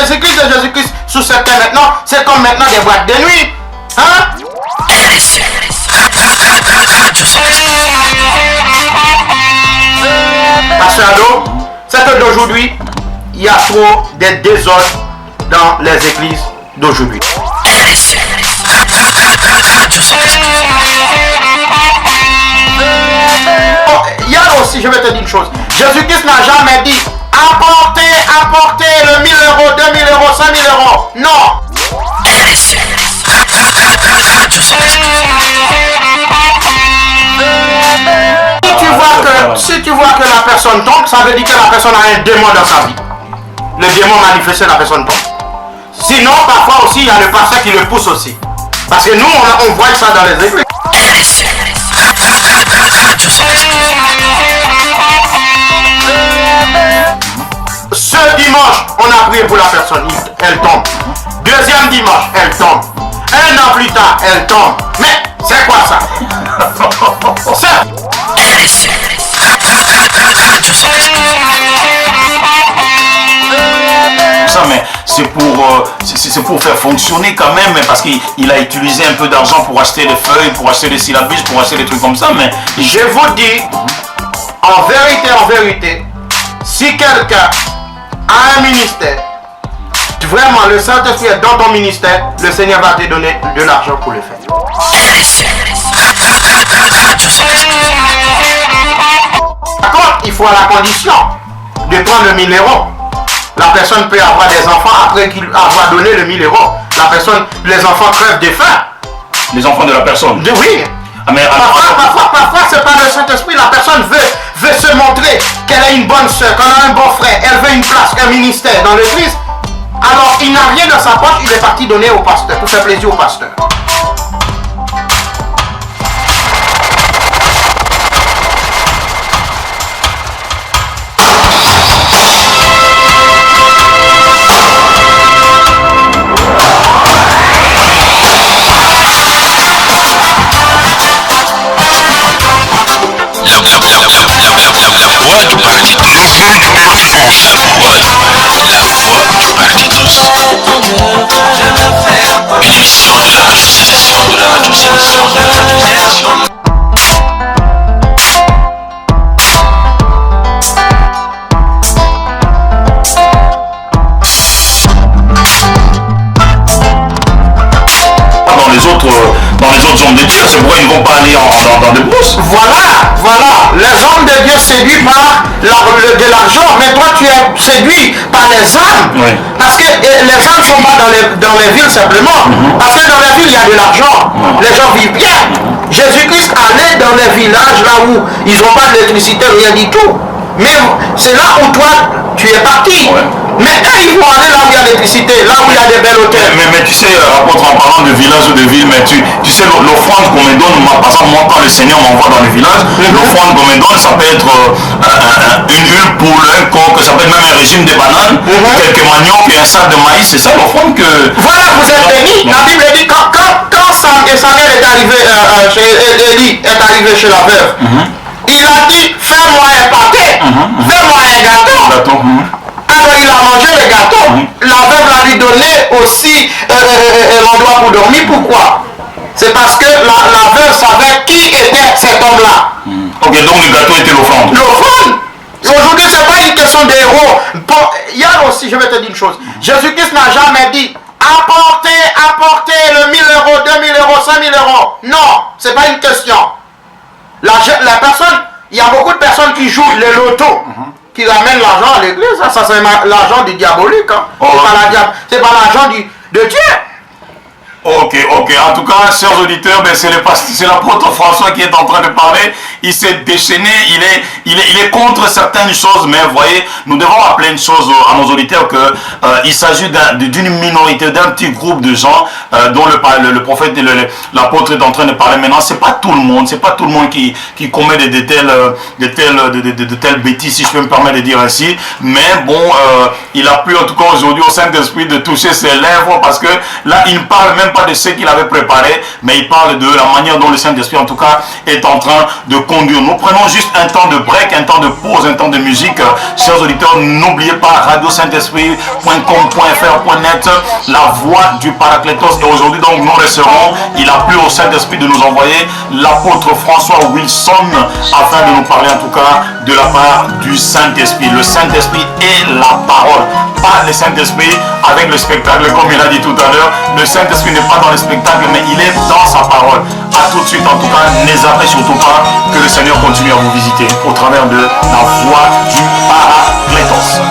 les églises de Jésus-Christ sous cette terre maintenant, c'est comme maintenant des boîtes de nuit. Hein? Pasteur Ado, c'est que d'aujourd'hui, il y a trop de désordre dans les églises d'aujourd'hui. Il y a aussi, je vais te dire une chose, Jésus-Christ n'a jamais dit apportez le 1000 euros, 2000 euros, 5000 euros. Non. Si tu vois que la personne tombe, ça veut dire que la personne a un démon dans sa vie. Le démon manifesté, la personne tombe. Sinon, parfois aussi, il y a le pasteur qui le pousse aussi. Parce que nous, on voit ça dans les églises. Ce dimanche, on a prié pour la personne, elle tombe. Deuxième dimanche, elle tombe. Un an plus tard, elle tombe. Mais c'est quoi ça? Mais c'est pour faire fonctionner quand même, parce qu'il a utilisé un peu d'argent pour acheter des feuilles, pour acheter des syllabus, pour acheter des trucs comme ça. Mais je vous dis, en vérité, si quelqu'un a un ministère, vraiment le Saint-Esprit est dans ton ministère, le Seigneur va te donner de l'argent pour le faire. Par contre, il faut à la condition de prendre le 1000 euros. La personne peut avoir des enfants après qu'il avoir donné le 1000 euros. Les enfants crèvent de faim. Les enfants de la personne? Oui. Ah, mais parfois c'est pas le Saint-Esprit. La personne veut se montrer qu'elle a une bonne soeur, qu'elle a un bon frère. Elle veut une place, un ministère dans l'église. Alors il n'a rien dans sa poche, il est parti donner au pasteur, pour faire plaisir au pasteur. Dans les autres hommes de Dieu, c'est pourquoi ils ne vont pas aller dans des brousses. Voilà, les hommes de Dieu séduits par de l'argent, mais toi tu es séduit par les âmes. Oui. Parce que les âmes ne sont pas dans les villes simplement, parce que dans les villes il y a de l'argent, les gens vivent bien. Jésus-Christ allait dans les villages là où ils n'ont pas d'électricité, rien du tout. Mais c'est là où toi tu es parti. Ouais. Mais eux, ils vont aller là où il y a l'électricité, là où il y a des belles hôtels. Mais tu sais, apôtre, en parlant de village ou de ville, mais tu sais, l'offrande qu'on me donne, par exemple, moi, quand le Seigneur m'envoie dans les villages, l'offrande qu'on me donne, ça peut être une huile pour un coq, ça peut être même un régime de bananes, quelques maniocs et un sac de maïs, c'est ça l'offrande que... Voilà, vous êtes bénis. La Bible dit quand Samuel est arrivé chez Élie, est arrivé chez la veuve, il a dit, fais-moi un pâté, fais-moi un gâteau. Alors il a mangé le gâteau. La veuve l'a lui donné aussi l'endroit pour dormir. Pourquoi? C'est parce que la veuve savait qui était cet homme-là. Ok, donc le gâteau était l'offrande. L'offrande. Aujourd'hui, ce n'est pas une question d'héros. Il y a aussi, je vais te dire une chose. Jésus-Christ n'a jamais dit apportez le 1000 euros, 2000 euros, 5000 euros. Non, ce n'est pas une question. La personne, il y a beaucoup de personnes qui jouent les lotos. Qui ramènent l'argent à l'église, ça c'est l'argent du diabolique. Hein. C'est pas l'argent de Dieu. Ok. En tout cas, chers auditeurs, c'est l'apôtre François qui est en train de parler. Il s'est déchaîné, il est contre certaines choses, mais vous voyez, nous devons rappeler une chose à nos auditeurs que il s'agit d'une minorité, d'un petit groupe de gens dont le prophète et l'apôtre est en train de parler maintenant. C'est pas tout le monde, qui commet de telles bêtises, si je peux me permettre de dire ainsi. Mais bon, il a pu en tout cas aujourd'hui au Saint-Esprit de toucher ses lèvres, parce que là, il ne parle même pas de ce qu'il avait préparé, mais il parle de la manière dont le Saint-Esprit, en tout cas, est en train de conduire. Nous prenons juste un temps de break, un temps de pause, un temps de musique. Chers auditeurs, n'oubliez pas radio-saint-esprit.com.fr.net, la voix du Paraclétos. Et aujourd'hui, donc, nous resterons. Il a plu au Saint-Esprit de nous envoyer l'apôtre François Wilson afin de nous parler, en tout cas, de la part du Saint-Esprit. Le Saint-Esprit est la parole, pas le Saint-Esprit avec le spectacle, comme il a dit tout à l'heure. Le Saint-Esprit n'est pas dans le spectacle, mais il est dans sa parole. A tout de suite, en tout cas, n'hésitez surtout pas, que le Seigneur continue à vous visiter au travers de la voix du Paraclétos.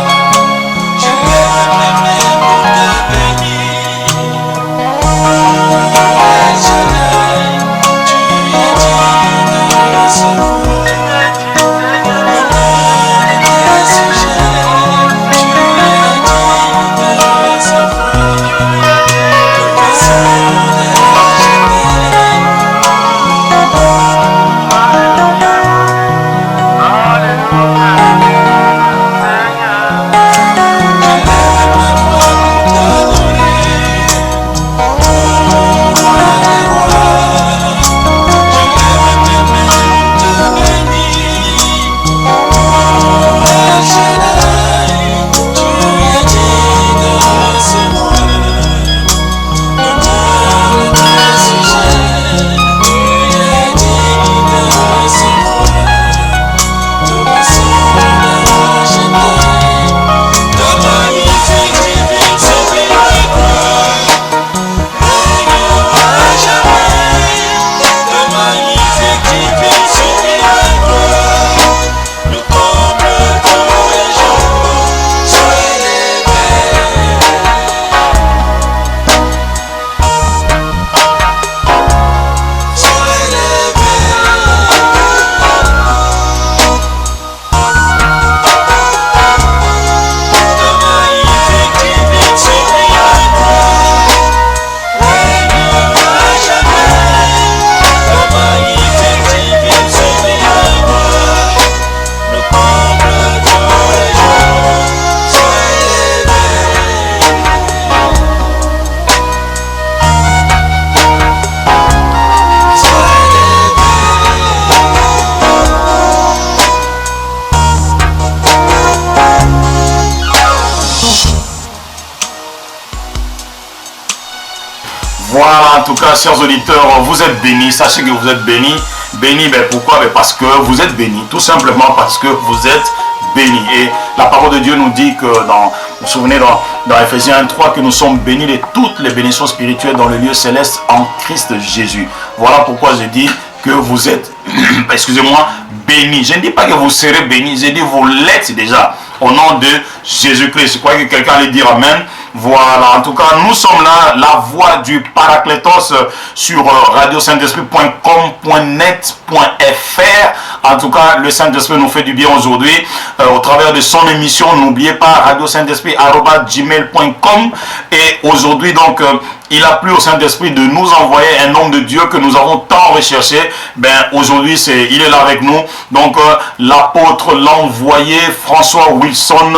Voilà, en tout cas, chers auditeurs, vous êtes bénis. Sachez que vous êtes bénis. Bénis, ben pourquoi? Ben parce que vous êtes bénis. Tout simplement parce que vous êtes bénis. Et la parole de Dieu nous dit que vous vous souvenez dans Ephésiens 1:3 que nous sommes bénis de toutes les bénédictions spirituelles dans le lieu céleste en Christ Jésus. Voilà pourquoi je dis que vous êtes, excusez-moi, bénis. Je ne dis pas que vous serez bénis, je dis vous l'êtes déjà. Au nom de Jésus-Christ. Je crois que quelqu'un allait dire Amen. Voilà, en tout cas, nous sommes là, la voix du Paraclétos sur radio-saint-esprit.com.net.fr. En tout cas, le Saint-Esprit nous fait du bien aujourd'hui au travers de son émission. N'oubliez pas radio-saint-esprit@gmail.com. Et aujourd'hui, donc, il a plu au Saint-Esprit de nous envoyer un homme de Dieu que nous avons tant recherché. Ben, aujourd'hui, il est là avec nous. Donc, l'apôtre, l'envoyé François Wilson,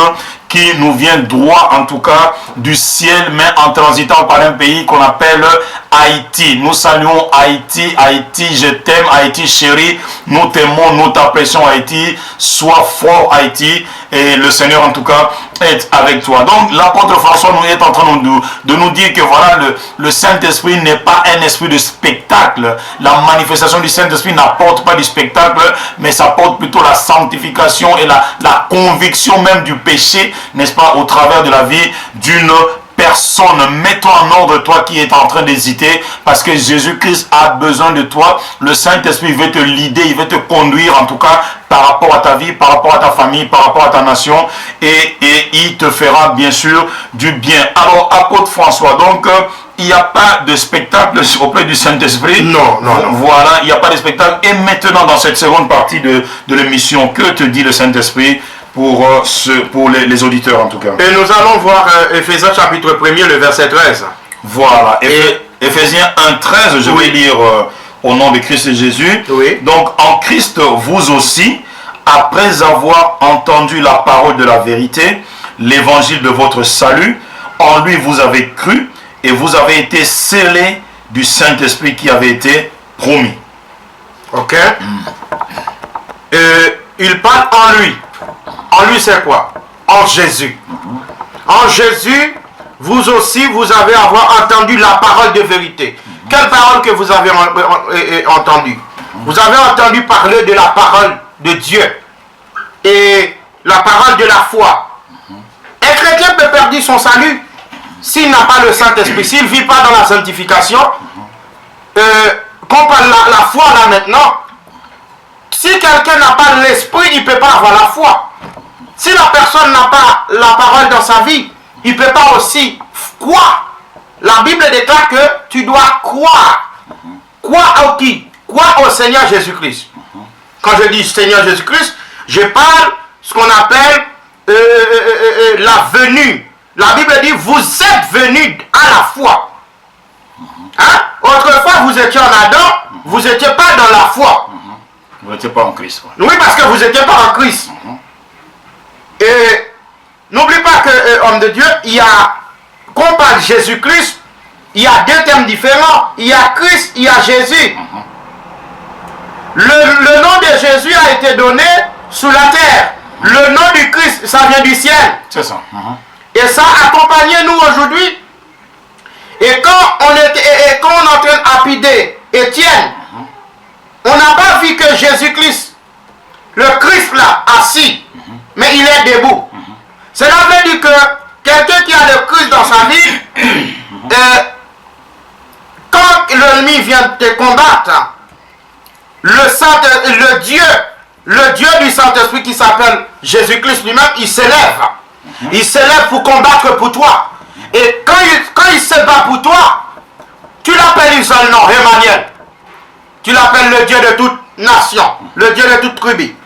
qui nous vient droit, en tout cas, du ciel, mais en transitant par un pays qu'on appelle Haïti. Nous saluons Haïti. Haïti, je t'aime. Haïti, chérie. Nous t'aimons, nous t'apprécions, Haïti. Sois fort, Haïti. Et le Seigneur, en tout cas, est avec toi. Donc, l'apôtre François nous est en train de nous dire que voilà, le Saint-Esprit n'est pas un esprit de spectacle. La manifestation du Saint-Esprit n'apporte pas du spectacle, mais ça apporte plutôt la sanctification et la conviction même du péché, n'est-ce pas, au travers de la vie d'une personne. Mets-toi en ordre, toi qui es en train d'hésiter, parce que Jésus-Christ a besoin de toi. Le Saint-Esprit veut te leader, il veut te conduire, en tout cas, par rapport à ta vie, par rapport à ta famille, par rapport à ta nation, et il te fera bien sûr du bien. Alors, apôtre François, donc, il n'y a pas de spectacle auprès du Saint-Esprit. Non. Voilà, il n'y a pas de spectacle. Et maintenant, dans cette seconde partie de l'émission, que te dit le Saint-Esprit pour les auditeurs en tout cas? Et nous allons voir Ephésiens chapitre 1er, le verset 13. Voilà, Ephésiens 1:13, je vais lire au nom de Christ et Jésus. Oui. Donc, en Christ, vous aussi, après avoir entendu la parole de la vérité, l'évangile de votre salut, en lui vous avez cru, et vous avez été scellés du Saint-Esprit qui avait été promis. Ok. Il parle en lui. En lui, c'est quoi? En Jésus. En Jésus, vous aussi, vous avez entendu la parole de vérité. Quelle parole que vous avez entendue? Vous avez entendu parler de la parole de Dieu et la parole de la foi. Un chrétien peut perdre son salut s'il n'a pas le Saint-Esprit, s'il ne vit pas dans la sanctification. Quand on parle la foi là maintenant, si quelqu'un n'a pas l'esprit, il ne peut pas avoir la foi. Si la personne n'a pas la parole dans sa vie, il ne peut pas aussi croire. La Bible déclare que tu dois croire. Croire au qui? Croire au Seigneur Jésus-Christ. Quand je dis Seigneur Jésus-Christ, je parle ce qu'on appelle la venue. La Bible dit, vous êtes venus à la foi. Hein? Autrefois, vous étiez en Adam, vous n'étiez pas dans la foi. Vous n'étiez pas en Christ. Oui, parce que vous n'étiez pas en Christ. Et n'oublie pas que, homme de Dieu, il y a, quand on parle de Jésus-Christ, il y a deux termes différents. Il y a Christ, il y a Jésus. Le nom de Jésus a été donné sous la terre. Le nom du Christ, ça vient du ciel. C'est ça. Et ça accompagne nous aujourd'hui. Et quand on est en train de lapider Étienne, on n'a pas vu que Jésus-Christ, le Christ là, assis, mais il est debout. Cela veut dire que quelqu'un qui a le Christ dans sa vie, quand l'ennemi vient te combattre, le Dieu du Saint-Esprit qui s'appelle Jésus-Christ lui-même, il s'élève. Il s'élève pour combattre pour toi. Et quand il se bat pour toi, tu l'appelles un seul nom, Emmanuel. Tu l'appelles le Dieu de toute nation, le Dieu de toute tribu.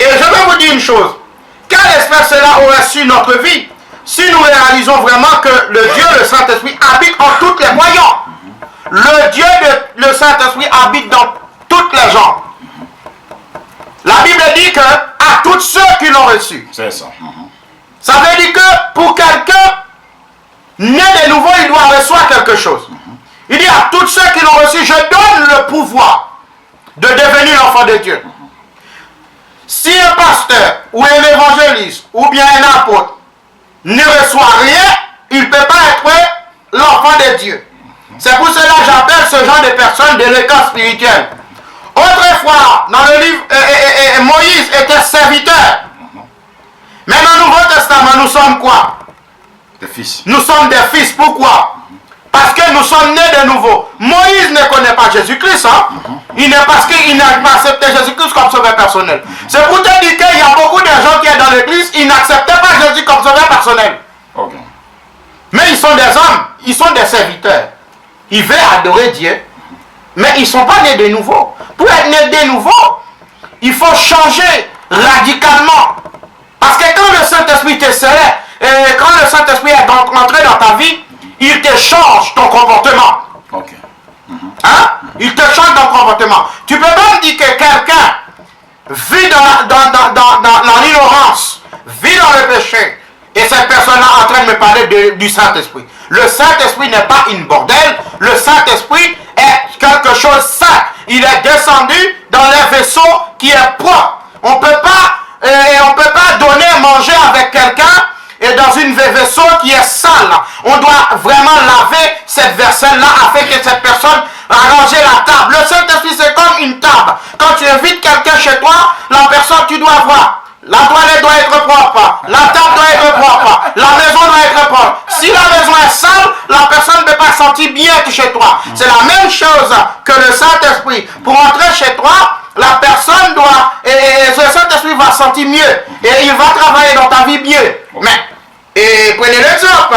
Et je vais vous dire une chose. Quel esprit cela aurait su notre vie si nous réalisons vraiment que le Dieu, le Saint-Esprit, habite en toutes les voyants. Le Dieu, le Saint-Esprit habite dans toutes les gens. La Bible dit que à tous ceux qui l'ont reçu. C'est ça. Ça veut dire que pour quelqu'un né de nouveau, il doit recevoir quelque chose. Il dit à tous ceux qui l'ont reçu, je donne le pouvoir de devenir l'enfant de Dieu. Si un pasteur ou un évangéliste ou bien un apôtre ne reçoit rien, il ne peut pas être l'enfant de Dieu. C'est pour cela que j'appelle ce genre de personnes délinquants spirituels. Autrefois, dans le livre, Moïse était serviteur. Mais dans le Nouveau Testament, nous sommes quoi? Des fils. Nous sommes des fils. Pourquoi? Parce que nous sommes nés de nouveau. Moïse ne connaît pas Jésus-Christ. Hein? Parce qu'il n'a pas accepté Jésus-Christ comme sauveur personnel. C'est pour te dire qu'il y a beaucoup de gens qui sont dans l'église, ils n'acceptaient pas Jésus comme sauveur personnel. Okay. Mais ils sont des hommes, ils sont des serviteurs. Ils veulent adorer Dieu, mais ils ne sont pas nés de nouveau. Pour être né de nouveau, il faut changer radicalement. Parce que quand le Saint-Esprit te scellait, quand le Saint-Esprit est entré dans ta vie, il te change ton comportement. Okay. Hein? Il te change ton comportement. Tu peux même dire que quelqu'un vit dans l'ignorance, vit dans le péché, et cette personne-là est en train de me parler du Saint-Esprit. Le Saint-Esprit n'est pas une bordel. Le Saint-Esprit est quelque chose de saint. Il est descendu dans les vaisseaux qui est propre. On ne peut pas donner à manger avec quelqu'un et dans une vaisseau qui est sale. On doit vraiment laver cette vaisselle-là afin que cette personne arrange la table. Le Saint-Esprit, c'est comme une table. Quand tu invites quelqu'un chez toi, la personne, tu dois voir. La toilette doit être propre, la table doit être propre, la maison doit être propre. Si la maison est sale, la personne ne peut pas sentir bien chez toi. C'est la même chose que le Saint-Esprit. Pour entrer chez toi, la personne doit, et le Saint-Esprit va sentir mieux. Et il va travailler dans ta vie mieux. Mais, prenez l'exemple.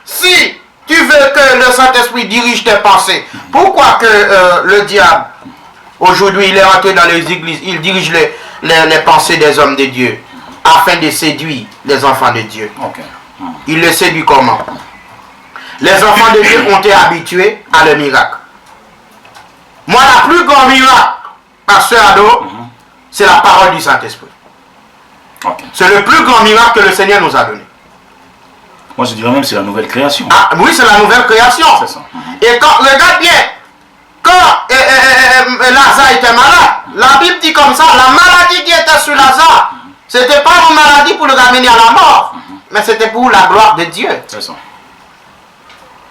Si tu veux que le Saint-Esprit dirige tes pensées, pourquoi que le diable, aujourd'hui, il est entré dans les églises, il dirige les pensées des hommes de Dieu, afin de séduire les enfants de Dieu. Okay. Il les séduit comment? Les enfants de Dieu ont été habitués à le miracle. Moi, la plus grande miracle, pasteur Ado, c'est la parole du Saint-Esprit. Okay. C'est le plus grand miracle que le Seigneur nous a donné. Moi je dirais même c'est la nouvelle création. Ah, oui, c'est la nouvelle création. C'est ça. Et quand, regarde bien, quand Lazare était malade, la Bible dit comme ça, la maladie qui était sur Lazare, c'était pas une maladie pour le ramener à la mort, mais c'était pour la gloire de Dieu. C'est ça.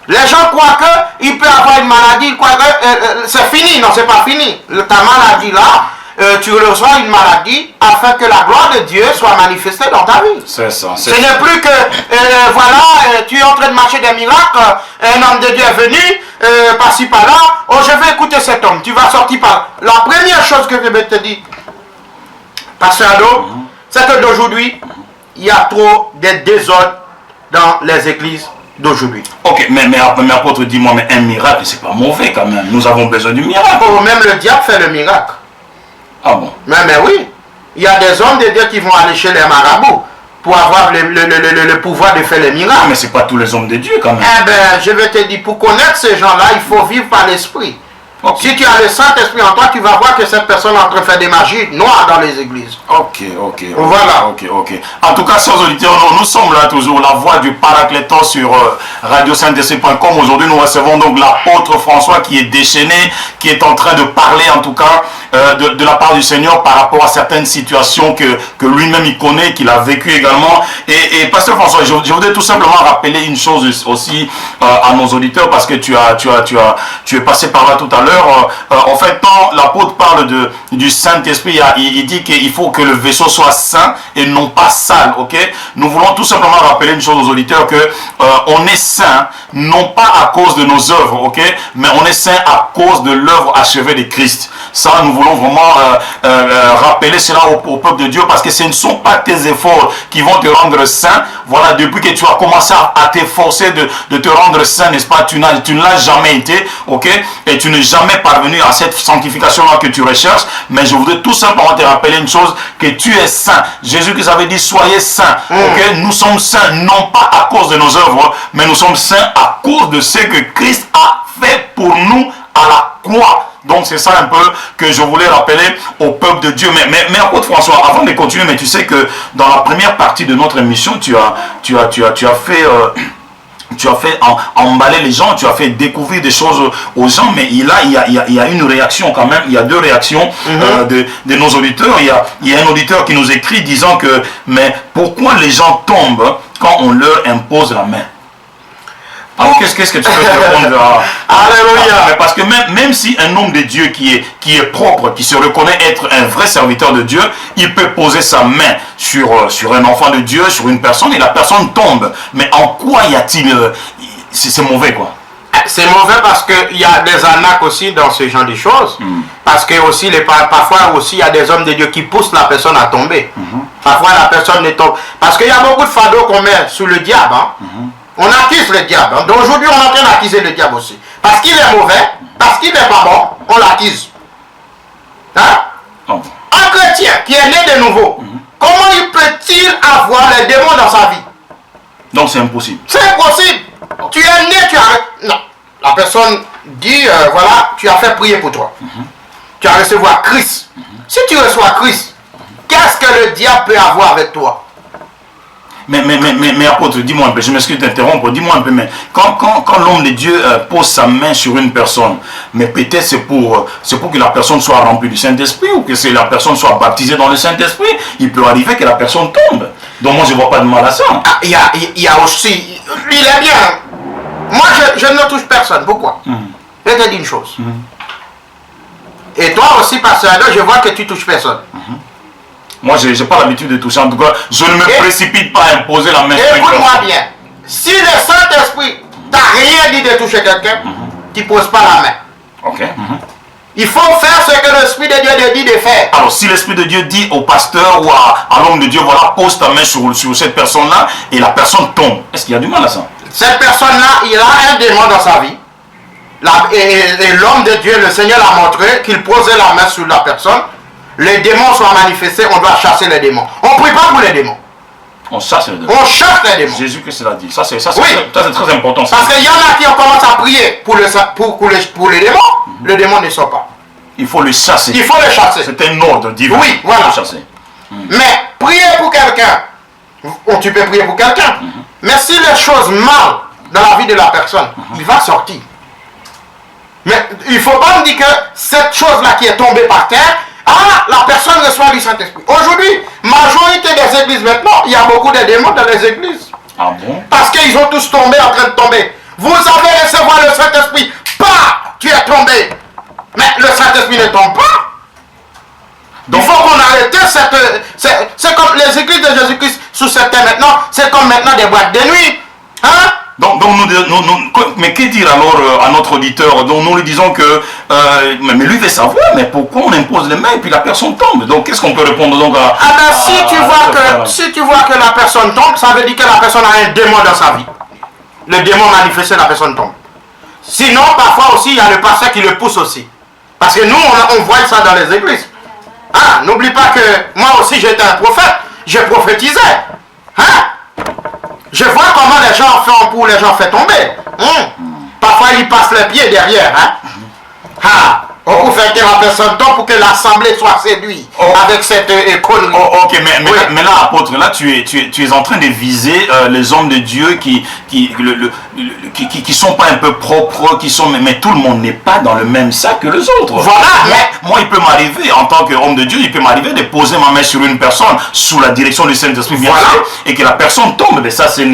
Les gens croient qu'il peut avoir une maladie, ils croient que c'est fini. Non, c'est pas fini. Ta maladie là, tu reçois une maladie afin que la gloire de Dieu soit manifestée dans ta vie. C'est ça. Ce n'est plus que, voilà, tu es en train de marcher des miracles, un homme de Dieu est venu, par-ci par-là, oh je vais écouter cet homme, tu vas sortir par... La première chose que je vais te dire, Pasteur Ado, c'est que d'aujourd'hui, il y a trop de désordre dans les églises d'aujourd'hui. Ok, mais apôtre, dis-moi, mais un miracle, c'est pas mauvais quand même. Nous avons besoin du miracle. Oh, même le diable fait le miracle. Ah bon? Mais oui, il y a des hommes de Dieu qui vont aller chez les marabouts pour avoir le pouvoir de faire les miracles. Mais c'est pas tous les hommes de Dieu quand même. Eh bien, je vais te dire, pour connaître ces gens-là, il faut vivre par l'esprit. Okay. Si tu as le Saint-Esprit en toi, tu vas voir que cette personne est en train de faire des magies noires dans les églises. Ok. Voilà. Ok. En tout cas, chers auditeurs, nous sommes là toujours, la voix du Paraclétos sur radio-saint-esprit.com. Aujourd'hui, nous recevons donc l'apôtre François qui est déchaîné, qui est en train de parler en tout cas de la part du Seigneur par rapport à certaines situations que lui-même il connaît, qu'il a vécu également. Et Pasteur François, je voudrais tout simplement rappeler une chose aussi à nos auditeurs parce que tu es passé par là tout à l'heure. En fait, quand l'apôtre parle du Saint-Esprit, il dit qu'il faut que le vaisseau soit saint et non pas sale. Ok? Nous voulons tout simplement rappeler une chose aux auditeurs que on est saint non pas à cause de nos œuvres, ok? Mais on est saint à cause de l'œuvre achevée de Christ. Ça, nous voulons vraiment rappeler cela au peuple de Dieu parce que ce ne sont pas tes efforts qui vont te rendre saint. Voilà, depuis que tu as commencé à t'efforcer de te rendre saint, n'est-ce pas? Tu ne l'as jamais été, ok? Et tu n'es jamais parvenu à cette sanctification-là que tu recherches. Mais je voudrais tout simplement te rappeler une chose, que tu es saint. Jésus-Christ avait dit, soyez saints, ok? Nous sommes saints, non pas à cause de nos œuvres, mais nous sommes saints à cause de ce que Christ a fait pour nous à la croix. Donc c'est ça un peu que je voulais rappeler au peuple de Dieu. Mais apôtre François, avant de continuer, mais tu sais que dans la première partie de notre émission, tu as fait emballer les gens, tu as fait découvrir des choses aux gens, mais il y a une réaction quand même, il y a deux réactions de nos auditeurs. Il y a un auditeur qui nous écrit disant que, mais pourquoi les gens tombent quand on leur impose la main? Alors qu'est-ce que tu peux répondre à Alléluia. Parce que même si un homme de Dieu qui est propre, qui se reconnaît être un vrai serviteur de Dieu, il peut poser sa main sur un enfant de Dieu, sur une personne, et la personne tombe. Mais en quoi y a-t-il... c'est mauvais quoi. C'est mauvais parce qu'il y a des arnaques aussi dans ce genre de choses. Parce que aussi, parfois aussi, il y a des hommes de Dieu qui poussent la personne à tomber. Parfois, la personne ne tombe. Parce qu'il y a beaucoup de fardeaux qu'on met sous le diable. On accuse le diable. Donc aujourd'hui, on est en train d'accuser le diable aussi. Parce qu'il est mauvais, parce qu'il n'est pas bon, on l'accuse. Hein? Un chrétien qui est né de nouveau, comment il peut-il avoir les démons dans sa vie? Donc c'est impossible. C'est impossible. Tu es né, tu as... Non. La personne dit, voilà, tu as fait prier pour toi. Tu as recevoir Christ. Si tu reçois Christ, qu'est-ce que le diable peut avoir avec toi? Mais apôtre, dis-moi un peu, je m'excuse de t'interrompre, dis-moi un peu, mais quand l'homme de Dieu pose sa main sur une personne, mais peut-être c'est pour que la personne soit remplie du Saint-Esprit ou que la personne soit baptisée dans le Saint-Esprit, il peut arriver que la personne tombe. Donc moi je ne vois pas de mal à ça. Il y a aussi, il est bien. Moi je ne touche personne, pourquoi? Je te dis une chose. Et toi aussi, pasteur, je vois que tu touches personne. Moi, je n'ai pas l'habitude de toucher. En tout cas, je ne me précipite pas à imposer la main sur une personne. Écoute-moi bien. Si le Saint-Esprit t'a rien dit de toucher quelqu'un, tu ne poses pas la main. Ok. Il faut faire ce que l'Esprit de Dieu te dit de faire. Alors, si l'Esprit de Dieu dit au pasteur ou à l'homme de Dieu, voilà, pose ta main sur cette personne-là et la personne tombe, est-ce qu'il y a du mal à ça? Cette personne-là, il a un démon dans sa vie. Et l'homme de Dieu, le Seigneur l'a montré qu'il posait la main sur la personne. Les démons sont manifestés, on doit chasser les démons. On ne prie pas pour les démons. On chasse les démons. On chasse les démons. Jésus-Christ l'a dit. Ça, c'est oui. très important. Ça. Parce qu'il y en a qui ont commencé à prier pour les démons. Le démon ne sort pas. Il faut le chasser. Il faut le chasser. C'est un ordre divin. Oui, voilà. Il faut le chasser. Mais prier pour quelqu'un, Tu peux prier pour quelqu'un. Mais si les choses mal dans la vie de la personne, il va sortir. Mais il ne faut pas me dire que cette chose-là qui est tombée par terre, la personne reçoit du Saint-Esprit. Aujourd'hui, majorité des églises maintenant, il y a beaucoup de démons dans les églises. Ah bon? Parce qu'ils ont tous tombé en train de tomber. Vous avez recevoir le Saint-Esprit. Tu es tombé. Mais le Saint-Esprit ne tombe pas. Donc, il faut qu'on arrête cette... C'est comme les églises de Jésus-Christ sous cette terre maintenant. C'est comme maintenant des boîtes de nuit. Hein? Donc mais que dire alors à notre auditeur? Donc nous lui disons que mais lui veut savoir, mais pourquoi on impose les mains et puis la personne tombe? Donc qu'est-ce qu'on peut répondre donc à... si tu vois que la personne tombe, ça veut dire que la personne a un démon dans sa vie. Le démon manifesté, la personne tombe. Sinon, parfois aussi, il y a le pasteur qui le pousse aussi. Parce que nous, on voit ça dans les églises. N'oublie pas que moi aussi, j'étais un prophète. Je prophétisais. Je vois comment les gens font pour les gens faire tomber. Parfois, ils passent les pieds derrière. On peut faire que la personne tombe pour que l'assemblée soit séduite avec cette connerie. Ok, mais là, apôtre, là, tu es en train de viser les hommes de Dieu qui sont pas un peu propres, mais tout le monde n'est pas dans le même sac que les autres. Voilà. Moi, il peut m'arriver, en tant qu'homme de Dieu, il peut m'arriver de poser ma main sur une personne sous la direction du Saint-Esprit, et que la personne tombe. Mais ça, c'est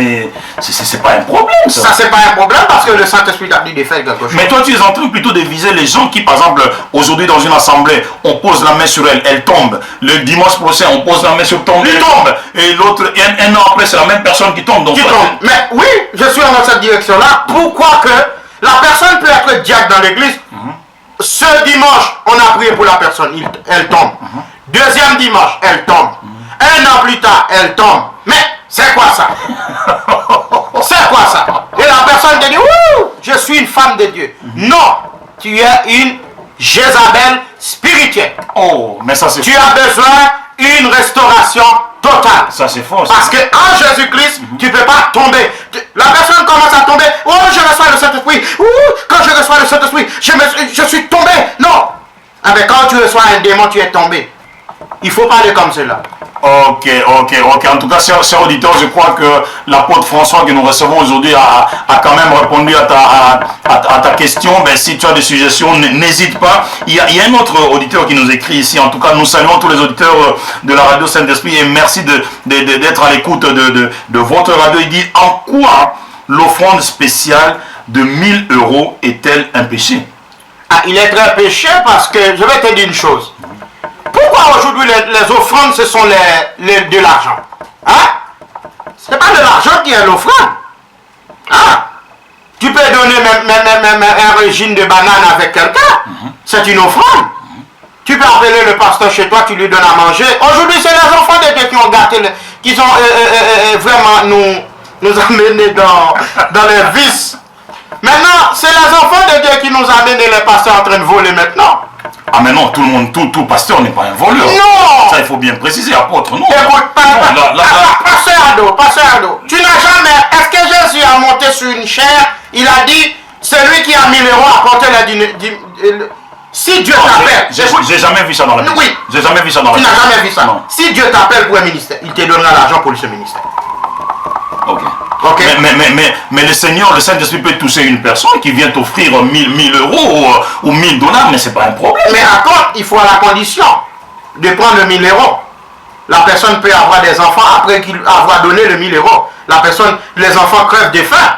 pas un problème. Ça, c'est pas un problème parce que le Saint-Esprit a dit de faire quelque chose. Mais toi, tu es en train plutôt de viser les gens qui, par exemple, aujourd'hui dans une assemblée, on pose la main sur elle, elle tombe. Le dimanche prochain, on pose la main sur ton, elle tombe. Et l'autre, un an après, c'est la même personne qui tombe. Donc, mais oui, je suis dans cette direction-là. Pourquoi que la personne peut être diacre dans l'église? Ce dimanche, on a prié pour la personne, elle tombe. Deuxième dimanche, elle tombe. Un an plus tard, elle tombe. Mais c'est quoi ça? C'est quoi ça? Et la personne te dit, je suis une femme de Dieu. Non, tu es une Jézabel spirituelle. Mais ça c'est Tu as besoin d'une restauration totale. Ça c'est faux. Parce que en Jésus-Christ, tu ne peux pas tomber. La personne commence à tomber. Je reçois le Saint-Esprit. Quand je reçois le Saint-Esprit, je suis tombé. Non. Mais quand tu reçois un démon, tu es tombé. Il faut parler comme cela. Ok. En tout cas, chers auditeurs, je crois que l'apôtre François que nous recevons aujourd'hui a quand même répondu à ta question. Ben, si tu as des suggestions, n'hésite pas. Il y a un autre auditeur qui nous écrit ici. En tout cas, nous saluons tous les auditeurs de la radio Saint-Esprit et merci d'être à l'écoute de votre radio. Il dit, en quoi l'offrande spéciale de 1000 € est-elle un péché? Il est très péché parce que, je vais te dire une chose. Pourquoi aujourd'hui les offrandes, ce sont de l'argent? C'est pas de l'argent qui est l'offrande. Tu peux donner même un régime de banane avec quelqu'un. C'est une offrande. Tu peux appeler le pasteur chez toi, tu lui donnes à manger. Aujourd'hui, c'est les enfants de Dieu qui ont gâté, qui ont vraiment nous amenés dans les vices. Maintenant, c'est les enfants de Dieu qui nous amènent les pasteurs en train de voler maintenant. Mais non, tout pasteur n'est pas un voleur. Non! Ça, il faut bien préciser, apôtre. Non. Écoute, pasteur Ado, tu n'as jamais... Est-ce que Jésus a monté sur une chair? Il a dit, celui qui a 1000 € apporte la si Dieu t'appelle... J'ai jamais vu ça dans la Bible. Oui. J'ai jamais vu ça dans la Bible. Tu n'as jamais vu ça. Non. Si Dieu t'appelle pour un ministère, il te donnera l'argent pour ce ministère. Ok. Okay. Mais le Seigneur, le Saint-Esprit peut toucher une personne qui vient t'offrir 1000 € ou 1000 $, mais c'est pas un problème. Mais à contre, il faut à la condition de prendre le 1000 €. La personne peut avoir des enfants après qu'il avoir donné le 1000 €. Les enfants crèvent de faim.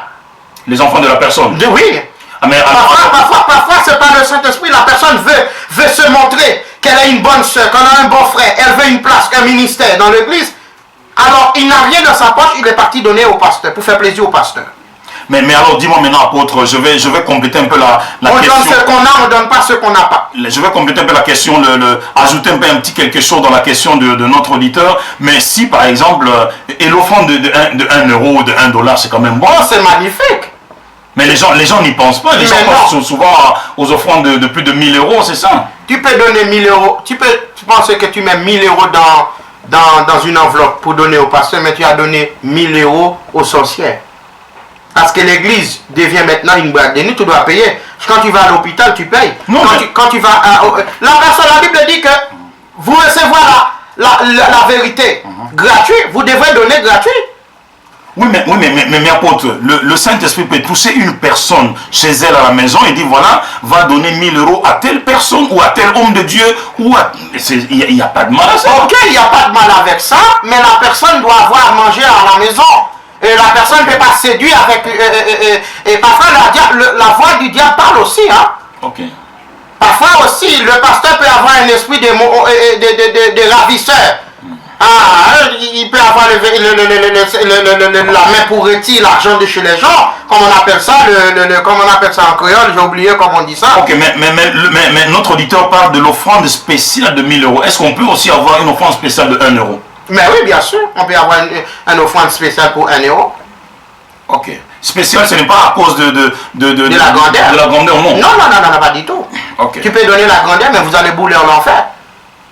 Les enfants de la personne? Oui. Parfois c'est pas le Saint-Esprit. La personne veut se montrer qu'elle a une bonne soeur, qu'elle a un bon frère. Elle veut une place, un ministère dans l'église. Alors, il n'a rien dans sa poche, il est parti donner au pasteur, pour faire plaisir au pasteur. Mais alors, dis-moi maintenant, apôtre, je vais compléter un peu la question. On donne ce qu'on a, on ne donne pas ce qu'on n'a pas. Je vais compléter un peu la question, ajouter un peu un petit quelque chose dans la question de notre auditeur. Mais si, par exemple, et l'offrande de 1 € ou de 1 $, c'est quand même bon. C'est magnifique. Mais les gens n'y pensent pas. Les gens pensent souvent aux offrandes de plus de 1000 €, c'est ça? Tu peux donner 1000 €. Tu penses que tu mets 1000 € dans une enveloppe pour donner au pasteur, mais tu as donné 1000 € aux sorcières. Parce que l'église devient maintenant une boîte de nuit, tu dois payer. Quand tu vas à l'hôpital, tu payes. Non, quand tu vas la Bible dit que vous recevoir la vérité. Gratuit, vous devrez donner gratuit. Oui, mais apôtre, le Saint-Esprit peut toucher une personne chez elle à la maison et dire voilà, va donner 1000 euros à telle personne ou à tel homme de Dieu. Il n'y a pas de mal à ça. Ok, il n'y a pas de mal avec ça, mais la personne doit avoir à manger à la maison. Et la personne ne peut pas séduire avec... et parfois, la voix du diable parle aussi. Hein? Ok. Parfois aussi, le pasteur peut avoir un esprit de ravisseur. Il peut avoir la main pour retirer l'argent de chez les gens, comme on appelle ça, comme on appelle ça en créole, j'ai oublié comment on dit ça. Ok, mais notre auditeur parle de l'offrande spéciale de 1000 euros. Est-ce qu'on peut aussi avoir une offrande spéciale de 1 euro? Mais oui, bien sûr, on peut avoir une offrande spéciale pour 1 euro. Ok. Spécial, ce n'est pas à cause de la grandeur. De la grandeur, non. Non, pas du tout. Okay. Tu peux donner la grandeur, mais vous allez bouler en enfer.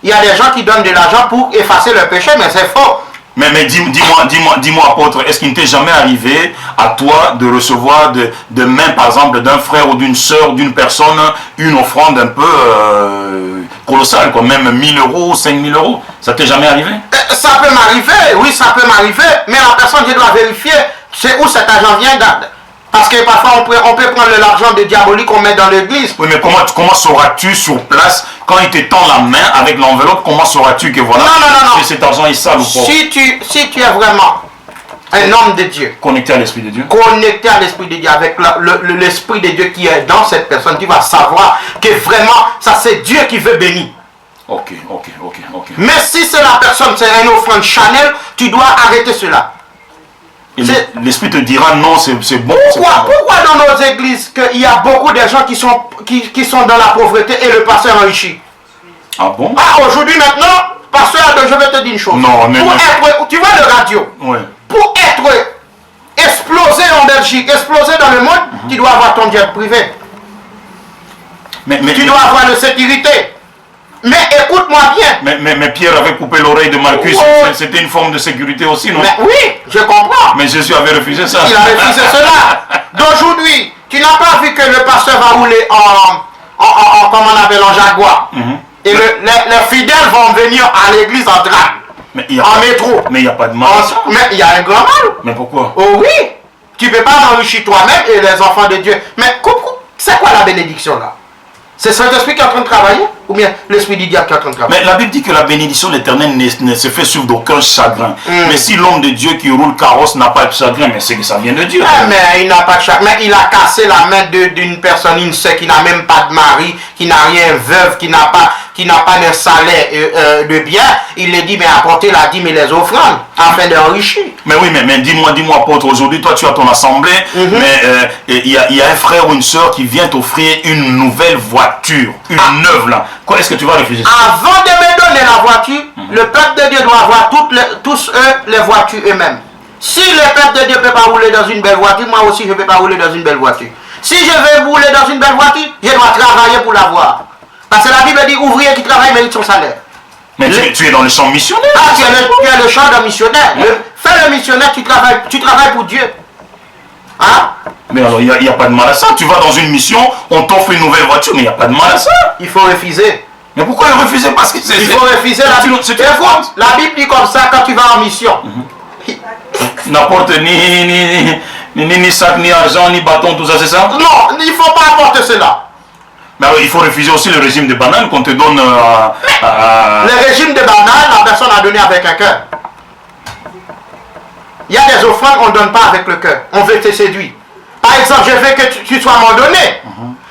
Il y a des gens qui donnent de l'argent pour effacer leur péché, mais c'est faux. Mais dis-moi, apôtre, est-ce qu'il ne t'est jamais arrivé à toi de recevoir de main, par exemple, d'un frère ou d'une soeur, d'une personne, une offrande un peu colossale, quoi, même 1000 euros, 5000 euros? Ça t'est jamais arrivé? Ça peut m'arriver, oui, ça peut m'arriver, mais la personne, je dois vérifier c'est où cet argent vient. Parce que parfois, on peut prendre l'argent de diabolique qu'on met dans l'église. Oui, mais comment sauras-tu sur place, quand il te tend la main avec l'enveloppe, comment sauras-tu que voilà, non. cet argent est sale ou pas? Si tu es vraiment un homme de Dieu, connecté à l'Esprit de Dieu, connecté à l'Esprit de Dieu, avec l'Esprit de Dieu qui est dans cette personne, tu vas savoir que vraiment, ça c'est Dieu qui veut bénir. Ok. Mais si c'est la personne, c'est une offrande Chanel, tu dois arrêter cela. L'Esprit te dira non, c'est bon. Pourquoi dans nos églises il y a beaucoup de gens qui sont dans la pauvreté et le pasteur enrichi? Ah bon? Aujourd'hui maintenant, pasteur, je vais te dire une chose. Tu vois le radio? Ouais. Pour être explosé en Belgique, explosé dans le monde, tu dois avoir ton jet privé. Tu dois avoir une sécurité. Mais écoute-moi bien. Mais Pierre avait coupé l'oreille de Marcus. C'était une forme de sécurité aussi, non? Mais oui, je comprends. Mais Jésus avait refusé ça. Il a refusé cela. D'aujourd'hui, tu n'as pas vu que le pasteur va rouler comment on appelle, en Jaguar. Et les fidèles vont venir à l'église en train. En métro. Mais il n'y a pas de mal. Mais il y a un grand mal. Mais pourquoi? Oh oui. Tu ne peux pas t'enrichir toi-même et les enfants de Dieu. Mais c'est quoi la bénédiction là? C'est Saint-Esprit qui est en train de travailler? Ou bien l'Esprit du diable qui est en train de travailler? Mais la Bible dit que la bénédiction de l'Éternel ne se fait suivre d'aucun chagrin. Mais si l'homme de Dieu qui roule carrosse n'a pas de chagrin, mais c'est que ça vient de Dieu. Mais il n'a pas de chagrin. Mais il a cassé la main d'une personne, une sœur qui n'a même pas de mari, qui n'a rien, veuve, qui n'a pas de salaire de bien. Il lui dit, mais apportez la dîme et les offrandes, afin d'enrichir. Mais oui, mais dis-moi, apôtre, aujourd'hui, toi tu as ton assemblée, mais il y a un frère ou une soeur qui vient t'offrir une nouvelle voiture, une neuve là. Quoi, est-ce que tu vas refuser ça? Avant de me donner la voiture, le peuple de Dieu doit avoir tous eux les voitures eux-mêmes. Si le peuple de Dieu ne peut pas rouler dans une belle voiture, moi aussi je ne peux pas rouler dans une belle voiture. Si je veux rouler dans une belle voiture, je dois travailler pour l'avoir. Parce que la Bible dit ouvrier qui travaille mérite son salaire. Mais tu es dans le champ missionnaire. Tu es le champ d'un missionnaire. Fais le missionnaire, tu travailles pour Dieu. Hein? Mais alors, il n'y a pas de mal à ça. Tu vas dans une mission, on t'offre une nouvelle voiture, mais il n'y a pas de mal à ça. Il faut refuser. Mais pourquoi le refuser? Parce que il faut refuser la Bible. La Bible dit comme ça quand tu vas en mission. N'apporte ni sac, ni argent, ni bâton, tout ça, c'est ça? Non, il ne faut pas apporter cela. Mais alors, il faut refuser aussi le régime de banane qu'on te donne Le régime de banane, la personne a donné avec un cœur. Il y a des offrandes qu'on ne donne pas avec le cœur. On veut te séduire. Par exemple, je veux que tu sois m'en donné.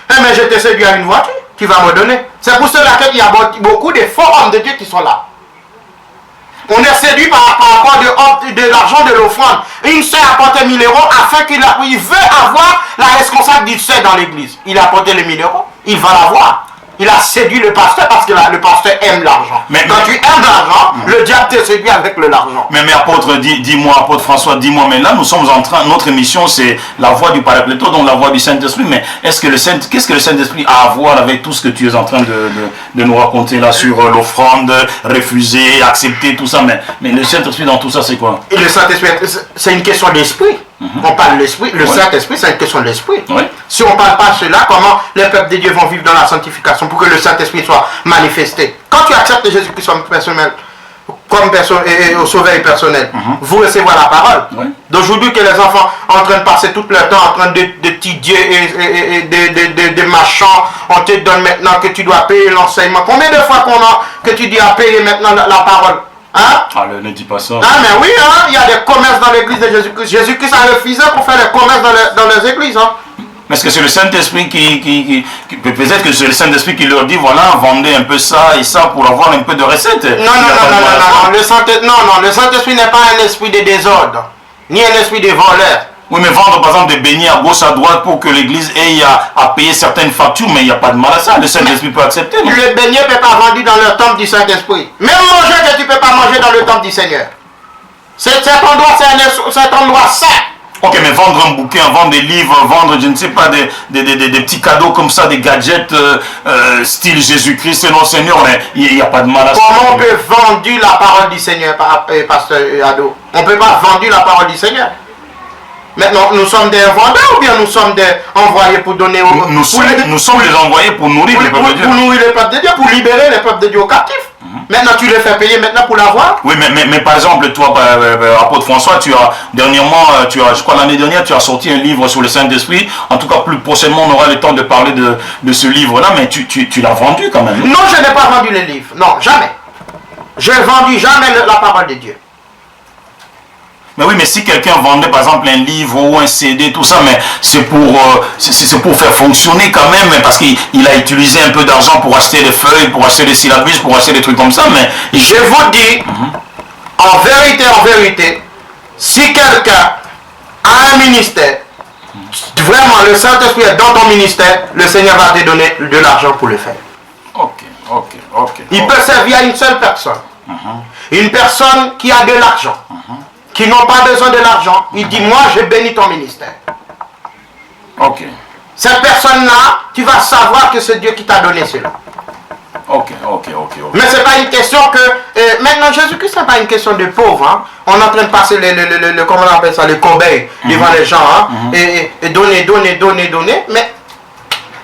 Mais je te séduis à une voiture, tu vas me donner. C'est pour cela qu'il y a beaucoup de faux hommes de Dieu qui sont là. On est séduit par rapport de l'argent de l'offrande. Une sœur a apporté 1000 euros afin qu'il veut avoir la responsable d'une sœur dans l'église. Il a apporté les 1000 euros, il va l'avoir. Il a séduit le pasteur parce que le pasteur aime l'argent. Quand tu aimes l'argent, le diable te séduit avec l'argent. Mais apôtre, dis-moi, apôtre François, dis-moi, mais là nous sommes en train, notre émission c'est la voix du Paraclétos, donc la voix du Saint-Esprit, mais qu'est-ce que le Saint-Esprit a à voir avec tout ce que tu es en train de nous raconter là sur l'offrande, refuser, accepter, tout ça, mais le Saint-Esprit dans tout ça c'est quoi? Et le Saint-Esprit, c'est une question d'esprit. On parle de l'esprit, le Saint-Esprit c'est une question de l'esprit. Si on ne parle pas de cela, comment les peuples de Dieu vont vivre dans la sanctification pour que le Saint-Esprit soit manifesté? Quand tu acceptes Jésus-Christ comme personnel, comme au sauveil personnel, vous recevez la parole. Oui. D'aujourd'hui que les enfants sont en train de passer tout leur temps en train d'étudier et de machin, on te donne maintenant que tu dois payer l'enseignement. Combien de fois que tu dois payer maintenant la parole? Hein? Ah, ne dis pas ça. Ah, mais oui, hein, il y a des commerces dans l'église de Jésus-Christ. Jésus-Christ a refusé pour faire des commerces dans les églises. Hein. Mais est-ce que c'est le Saint-Esprit peut-être que c'est le Saint-Esprit qui leur dit, voilà, vendez un peu ça et ça pour avoir un peu de recettes? Non, le Saint-Esprit n'est pas un esprit de désordre, ni un esprit de voleur. Oui, mais vendre par exemple des beignets à gauche, à droite pour que l'église ait à payer certaines factures, mais il n'y a pas de mal à ça. Le Saint-Esprit peut accepter. Non? Le beignet ne peut pas vendre dans le temple du Saint-Esprit. Même manger que tu ne peux pas manger dans le temple du Seigneur. Cet endroit, c'est un endroit saint. Ok, mais vendre un bouquin, vendre des livres, vendre, je ne sais pas, des petits cadeaux comme ça, des gadgets style Jésus-Christ, c'est non Seigneur, mais il n'y a pas de mal à ça. Comment on peut vendre la parole du Seigneur, pasteur Ado? On ne peut pas vendre la parole du Seigneur. Maintenant, nous sommes des vendeurs ou bien nous sommes des envoyés pour donner aux... Nous sommes les envoyés pour nourrir le peuple de Dieu. Pour nourrir le peuple de Dieu, pour libérer le peuple de Dieu captif. Maintenant, tu les fais payer maintenant pour l'avoir. Oui, mais par exemple, toi, apôtre François, dernièrement, je crois l'année dernière, tu as sorti un livre sur le Saint-Esprit. En tout cas, plus prochainement, on aura le temps de parler de ce livre-là, mais tu l'as vendu quand même. Non, je n'ai pas vendu le livre. Non, jamais. Je n'ai vendu jamais la parole de Dieu. Mais oui, mais si quelqu'un vendait par exemple un livre ou un CD, tout ça, mais c'est pour faire fonctionner quand même, parce qu'il a utilisé un peu d'argent pour acheter des feuilles, pour acheter des syllabus, pour acheter des trucs comme ça, mais... Je vous dis, en vérité, si quelqu'un a un ministère, vraiment le Saint-Esprit est dans ton ministère, le Seigneur va te donner de l'argent pour le faire. Ok. Il peut servir à une seule personne. Une personne qui a de l'argent. Qui n'ont pas besoin de l'argent, il dit, moi, je bénis ton ministère. Ok. Cette personne-là, tu vas savoir que c'est Dieu qui t'a donné cela. Ok. Mais ce n'est pas une question que... maintenant, Jésus-Christ, ce n'est pas une question de pauvre. Hein. On est en train de passer comment on appelle ça, le cobaye devant les gens. Hein, et donner. Mais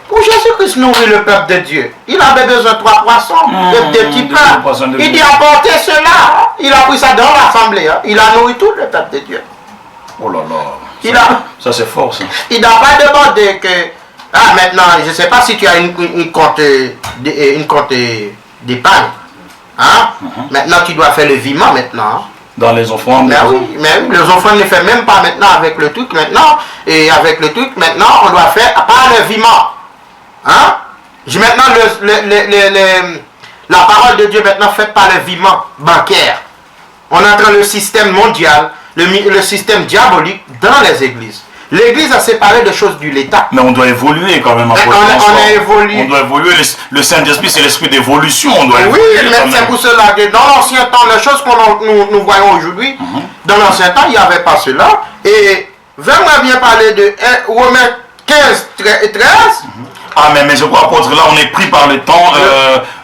pour Jésus-Christ nourrit le peuple de Dieu. Il avait besoin de 3 poissons, de petits pains. Il dit apportez cela. Il a pris ça dans l'assemblée. Hein. Il a nourri tout le peuple de Dieu. Oh là là. Ça c'est fort ça. Il n'a pas demandé que... Ah maintenant, je ne sais pas si tu as une compte d'épargne. Hein? Maintenant tu dois faire le virement maintenant. Hein? Dans les offrandes. Mais oui, les offrandes ne fait même pas maintenant avec le truc maintenant. Et avec le truc maintenant, on doit faire par le virement. Hein? Maintenant, la parole de Dieu maintenant faite par le virement bancaire. On entre le système mondial, le système diabolique dans les églises. L'église a séparé des choses de l'État. Mais on doit évoluer quand même. On a évolué. On doit évoluer. Le Saint-Esprit, c'est l'esprit d'évolution. Oui, mais c'est pour cela que dans l'ancien temps, les choses que nous voyons aujourd'hui, dans l'ancien temps, il n'y avait pas cela. Et vraiment bien parler de Romains 15 et 13. Ah, mais je crois, apôtre, là, on est pris par le temps.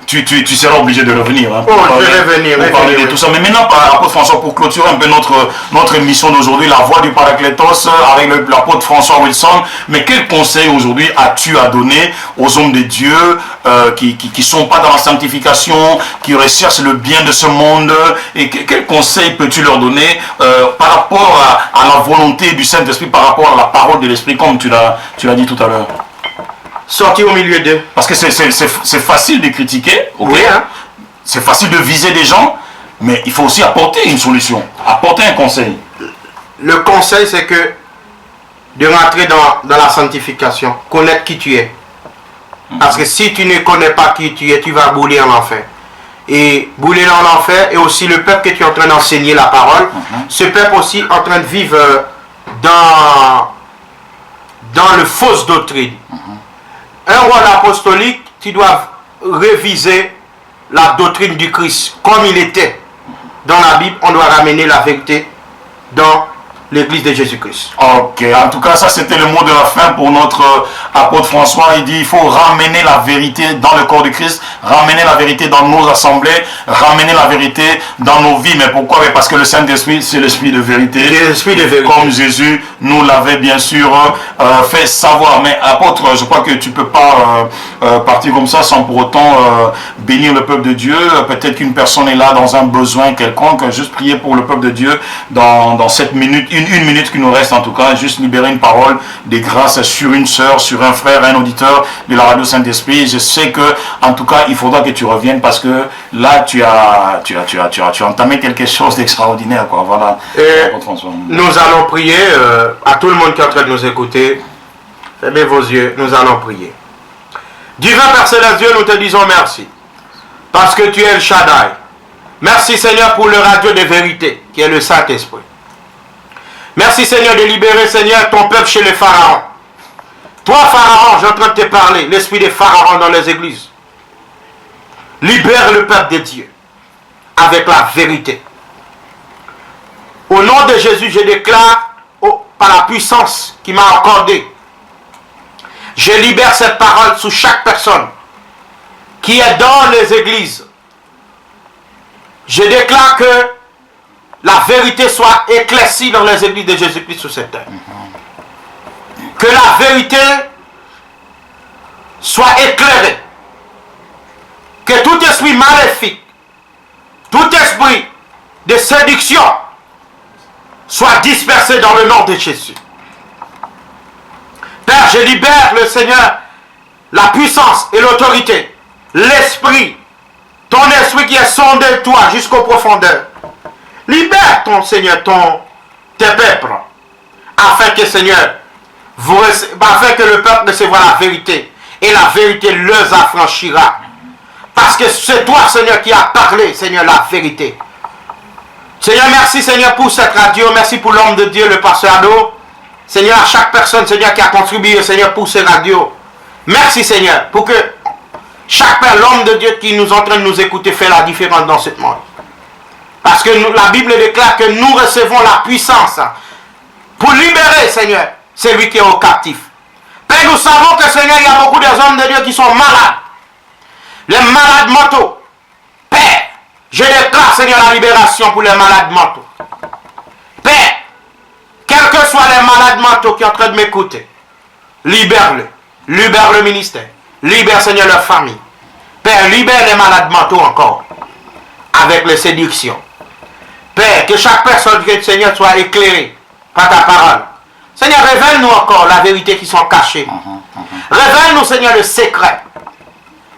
Tu seras obligé de revenir. Hein, je vais venir. Pour parler de tout ça. Mais maintenant, apôtre François, pour clôturer un peu notre émission d'aujourd'hui, la voix du Paraclétos avec l'apôtre François Wilson. Mais quel conseil aujourd'hui as-tu à donner aux hommes de Dieu qui ne sont pas dans la sanctification, qui recherchent le bien de ce monde? Et quel conseil peux-tu leur donner par rapport à la volonté du Saint-Esprit, par rapport à la parole de l'Esprit, comme tu l'as dit tout à l'heure? Sortir au milieu d'eux. Parce que c'est facile de critiquer, okay? Oui, hein? C'est facile de viser des gens, mais il faut aussi apporter une solution, apporter un conseil. Le conseil, c'est que de rentrer dans la sanctification, connaître qui tu es. Parce que si tu ne connais pas qui tu es, tu vas bouler en enfer. Et bouler dans l'enfer, et aussi le peuple que tu es en train d'enseigner la parole, ce peuple aussi en train de vivre dans le fausse doctrine. Un rôle apostolique, tu dois réviser la doctrine du Christ comme il était. Dans la Bible, on doit ramener la vérité dans l'église de Jésus-Christ. Ok, en tout cas, ça c'était le mot de la fin pour notre apôtre François. Il dit il faut ramener la vérité dans le corps de Christ, ramener la vérité dans nos assemblées, ramener la vérité dans nos vies. Mais pourquoi? Parce que le Saint-Esprit, c'est l'esprit de vérité. L'esprit de vérité. Comme Jésus nous l'avait bien sûr fait savoir. Mais apôtre, je crois que tu ne peux pas partir comme ça sans pour autant bénir le peuple de Dieu. Peut-être qu'une personne est là dans un besoin quelconque. Juste prier pour le peuple de Dieu dans cette minute, une minute qui nous reste en tout cas. Juste libérer une parole des grâces sur une sœur, sur un frère, un auditeur de la radio Saint-Esprit. Je sais que en tout cas il faudra que tu reviennes parce que là tu as entamé quelque chose d'extraordinaire, quoi. Voilà. Nous allons prier à tout le monde qui est en train de nous écouter. Fermez vos yeux, nous allons prier. Divin Père Céleste Dieu, nous te disons merci parce que tu es le Shaddai. Merci Seigneur pour le radio de vérité qui est le Saint-Esprit. Merci Seigneur de libérer Seigneur ton peuple chez les pharaons. Toi Pharaon, j'ai en train de te parler, l'esprit des pharaons dans les églises. Libère le peuple de Dieu avec la vérité. Au nom de Jésus, je déclare par la puissance qui m'a accordée, je libère cette parole sous chaque personne qui est dans les églises. Je déclare que la vérité soit éclaircie dans les églises de Jésus-Christ sur cette terre. Que la vérité soit éclairée. Que tout esprit maléfique, tout esprit de séduction soit dispersé dans le nom de Jésus. Père, je libère le Seigneur, la puissance et l'autorité, l'esprit, ton esprit qui est sondé toi jusqu'aux profondeurs. Libère ton Seigneur, tes peuples, afin que Seigneur, afin que le peuple recevra la vérité et la vérité les affranchira. Parce que c'est toi, Seigneur, qui as parlé, Seigneur, la vérité. Seigneur, merci, Seigneur, pour cette radio. Merci pour l'homme de Dieu, le pasteur Ado. Seigneur, à chaque personne, Seigneur, qui a contribué, Seigneur, pour ces radios. Merci, Seigneur, pour que chaque père, l'homme de Dieu qui nous est en train de nous écouter, fait la différence dans ce monde. Parce que la Bible déclare que nous recevons la puissance pour libérer, Seigneur, celui qui est au captif. Père, nous savons que, Seigneur, il y a beaucoup d'hommes de Dieu qui sont malades. Les malades mentaux. Père, je déclare, Seigneur, la libération pour les malades mentaux. Père, quels que soient les malades mentaux qui sont en train de m'écouter, libère-le. Libère le ministère. Libère, Seigneur, leur famille. Père, libère les malades mentaux encore. Avec les séductions. Père, que chaque personne, Seigneur, soit éclairée par ta parole. Seigneur, révèle-nous encore la vérité qui sont cachées. Révèle-nous, Seigneur, le secret.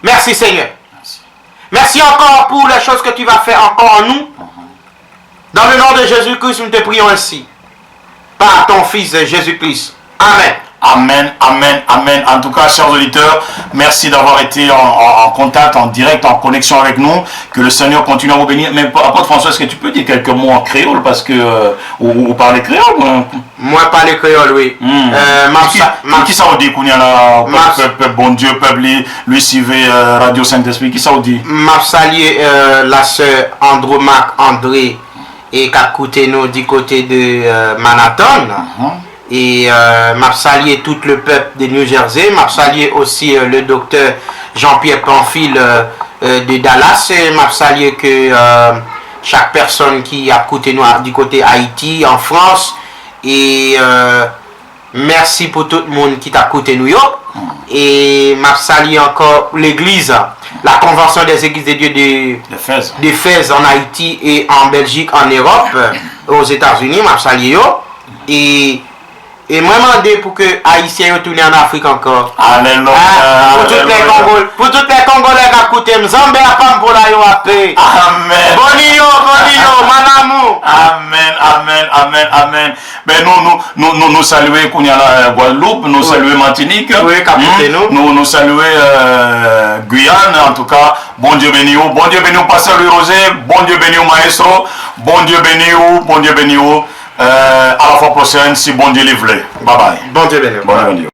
Merci, Seigneur. Merci encore pour les choses que tu vas faire encore en nous. Dans le nom de Jésus-Christ, nous te prions ainsi. Par ton Fils Jésus-Christ. Amen. Amen, amen, amen. En tout cas, chers auditeurs, merci d'avoir été en contact, en direct, en connexion avec nous. Que le Seigneur continue à vous bénir. Mais apôtre François, est-ce que tu peux dire quelques mots en créole parce que ou parler créole? Moi, parler créole, oui. Qui ça vous dit qu'on y a là, bon Dieu, peuple, lui suivez Radio Saint-Esprit, qui ça vous dit? M'a salué la sœur André et qui a écouté nous du côté de Manhattan. Et m'a salué tout le peuple de New Jersey. M'a salué aussi le docteur Jean-Pierre Pamphile de Dallas. Et m'a salué que chaque personne qui a écouté nous du côté Haïti, en France. Et merci pour tout le monde qui t'a écouté New York. Et m'a salué encore l'église, la convention des églises de Dieu de Fès en Haïti et en Belgique, en Europe, aux États-Unis. M'a salué. Et moi, je demande pour que les Haïtiens retournent en Afrique encore. Alléluia. Pour tous les Congolais qui écoutent, Zambé a pas pour la paix. Amen. Bonio, mon amour. Amen, amen, amen, amen. Ben nous saluons Kounyala Guadeloupe, nous saluons Martinique. Oui, nous saluons Guyane, en tout cas. Bon Dieu béni vous. Bon Dieu béni vous, Pasteur Louis Roger. Bon Dieu béni vous, Maestro. Bon Dieu béni vous. Bon Dieu béni vous. À la fois prochaine, si bon Dieu le voulait. Bye bye. Bon Dieu béni. Bon Dieu.